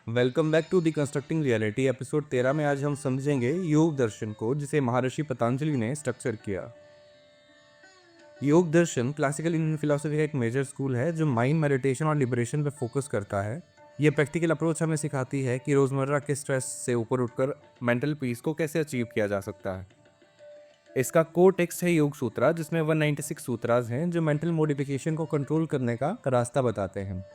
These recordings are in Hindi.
Welcome back to the constructing reality episode 13 में आज हम समझेंगे योग दर्शन को, जिसे महर्षि पतंजलि ने स्ट्रक्चर किया। योग दर्शन क्लासिकल इंडियन फिलोसफी का एक मेजर स्कूल है जो माइंड, मेडिटेशन और लिबरेशन पर फोकस करता है। यह प्रैक्टिकल अप्रोच हमें सिखाती है कि रोजमर्रा के स्ट्रेस से ऊपर उठकर मेंटल पीस को कैसे अचीव किया जा सकता है। इसका कोर टेक्स्ट है योग सूत्रा, जिसमें 196 सूत्रास हैं जो मेंटल मोडिफिकेशन को कंट्रोल करने का रास्ता बताते हैं।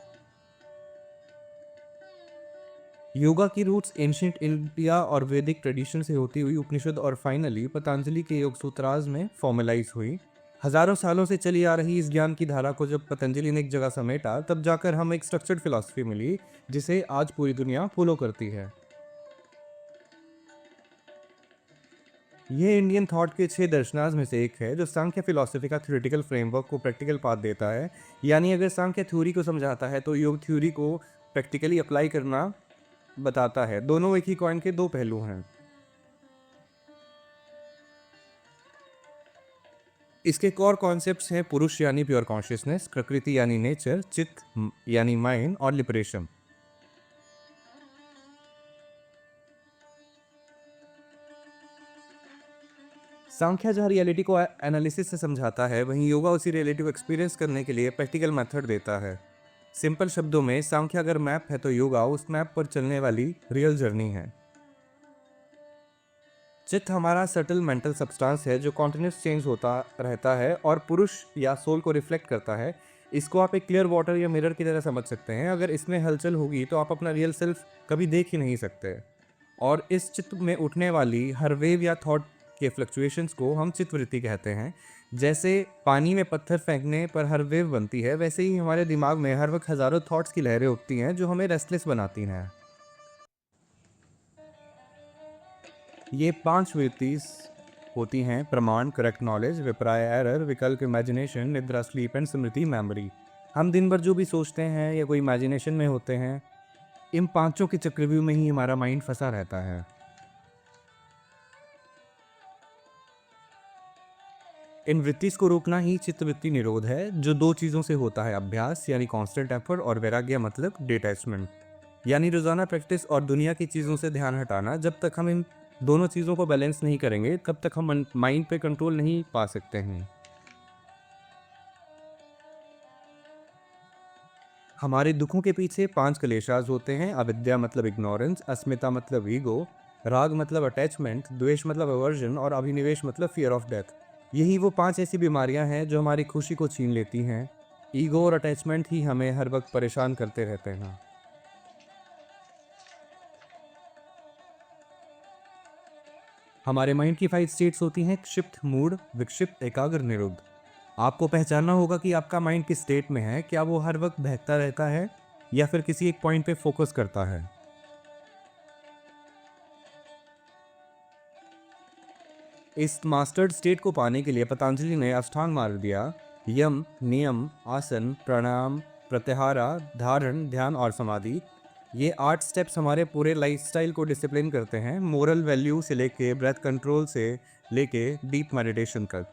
योगा की रूट्स एंशिएंट इंडिया और वैदिक ट्रेडिशन से होती हुई उपनिषद और फाइनली पतंजलि के योग सूत्रास में फॉर्मलाइज हुई। हजारों सालों से चली आ रही इस ज्ञान की धारा को जब पतंजलि ने एक जगह समेटा, तब जाकर हमें एक स्ट्रक्चर्ड फिलॉसफी मिली जिसे आज पूरी दुनिया फॉलो करती है। यह इंडियन थॉट के 6 दर्शनास में से एक है जो सांख्य फिलॉसफी का थ्योरेटिकल फ्रेमवर्क को प्रैक्टिकल पाथ देता है। यानी अगर सांख्य थ्योरी को समझाता है तो योग थ्योरी को प्रैक्टिकली अप्लाई करना बताता है। दोनों एक ही कॉइन के दो पहलू हैं। इसके कोर कॉन्सेप्ट्स हैं पुरुष यानी प्योर कॉन्शियसनेस, प्रकृति यानी नेचर, चित्त यानी माइंड और लिबरेशन। सांख्या जहाँ रियलिटी को एनालिसिस से समझाता है, वहीं योगा उसी रियलिटी को एक्सपीरियंस करने के लिए प्रैक्टिकल मेथड देता है। सिंपल शब्दों में सांख्या अगर मैप है तो योगा उस मैप पर चलने वाली रियल जर्नी है। चित्त हमारा सटल मेंटल सब्सटेंस है जो कॉन्टिन्यूस चेंज होता रहता है और पुरुष या सोल को रिफ्लेक्ट करता है। इसको आप एक क्लियर वाटर या मिरर की तरह समझ सकते हैं। अगर इसमें हलचल होगी तो आप अपना रियल सेल्फ कभी देख ही नहीं सकते। और इस चित्त में उठने वाली हर वेव या थॉट के फ्लक्चुएशंस को हम चित्तवृत्ति कहते हैं। जैसे पानी में पत्थर फेंकने पर हर वेव बनती है, वैसे ही हमारे दिमाग में हर वक्त हजारों थॉट्स की लहरें उठती हैं जो हमें रेस्टलेस बनाती हैं। ये 5 वृत्तिस होती हैं: प्रमाण, करेक्ट नॉलेज, विपर्य एरर, विकल्प इमेजिनेशन, निद्रा स्लीप एंड स्मृति मेमोरी। हम दिन भर जो भी सोचते हैं या कोई इमेजिनेशन में होते हैं, इन पांचों के चक्रव्यूह में ही हमारा माइंड फंसा रहता है। इन वृत्तिस को रोकना ही चित्तवृत्ति निरोध है, जो 2 चीज़ों से होता है: अभ्यास यानी कांस्टेंट एफर्ट और वैराग्य मतलब डिटैचमेंट यानी रोजाना प्रैक्टिस और दुनिया की चीज़ों से ध्यान हटाना। जब तक हम इन दोनों चीज़ों को बैलेंस नहीं करेंगे, तब तक हम माइंड पे कंट्रोल नहीं पा सकते हैं। हमारे दुखों के पीछे 5 क्लेशास होते हैं: अविद्या मतलब इग्नोरेंस, अस्मिता मतलब ईगो, राग मतलब अटैचमेंट, द्वेष मतलब अवर्जन और अभिनिवेश मतलब फियर ऑफ डेथ। यही वो 5 ऐसी बीमारियां हैं जो हमारी खुशी को छीन लेती हैं। ईगो और अटैचमेंट ही हमें हर वक्त परेशान करते रहते हैं। हमारे माइंड की 5 स्टेट्स होती हैं: क्षिप्त, मूड, विक्षिप्त, एकाग्र, निरुद्ध। आपको पहचानना होगा कि आपका माइंड किस स्टेट में है। क्या वो हर वक्त बहकता रहता है या फिर किसी एक पॉइंट पे फोकस करता है। इस मास्टर्ड स्टेट को पाने के लिए पतंजलि ने अष्टांग मार्ग दिया: यम, नियम, आसन, प्राणायाम, प्रत्याहार, धारण, ध्यान और समाधि। ये 8 स्टेप्स हमारे पूरे लाइफस्टाइल को डिसिप्लिन करते हैं, मोरल वैल्यू से लेके ब्रेथ कंट्रोल से लेके डीप मेडिटेशन तक।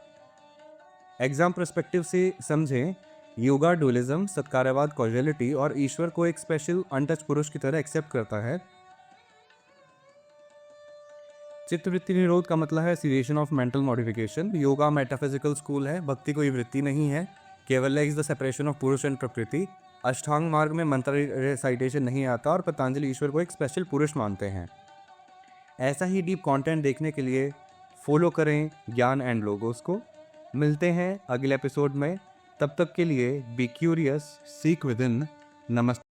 एग्जाम पर्सपेक्टिव से समझें, योगा डुअलिज्म, सत्कारवाद कॉजलिटी और ईश्वर को एक स्पेशल अनटच पुरुष की तरह एक्सेप्ट करता है। चित्तवृत्ति निरोध का मतलब है cessation of mental modification. Yoga metaphysical school है, भक्ति कोई वृत्ति नहीं है, केवल is the separation of purusha and prakriti. अष्टांग मार्ग में मंत्र रिसाइटेशन नहीं आता और पतंजलि ईश्वर को एक स्पेशल पुरुष मानते हैं। ऐसा ही डीप कंटेंट देखने के लिए फॉलो करें ज्ञान एंड लोगोस को। मिलते हैं अगले एपिसोड में, तब तक के लिए be curious, seek with in. नमस्ते।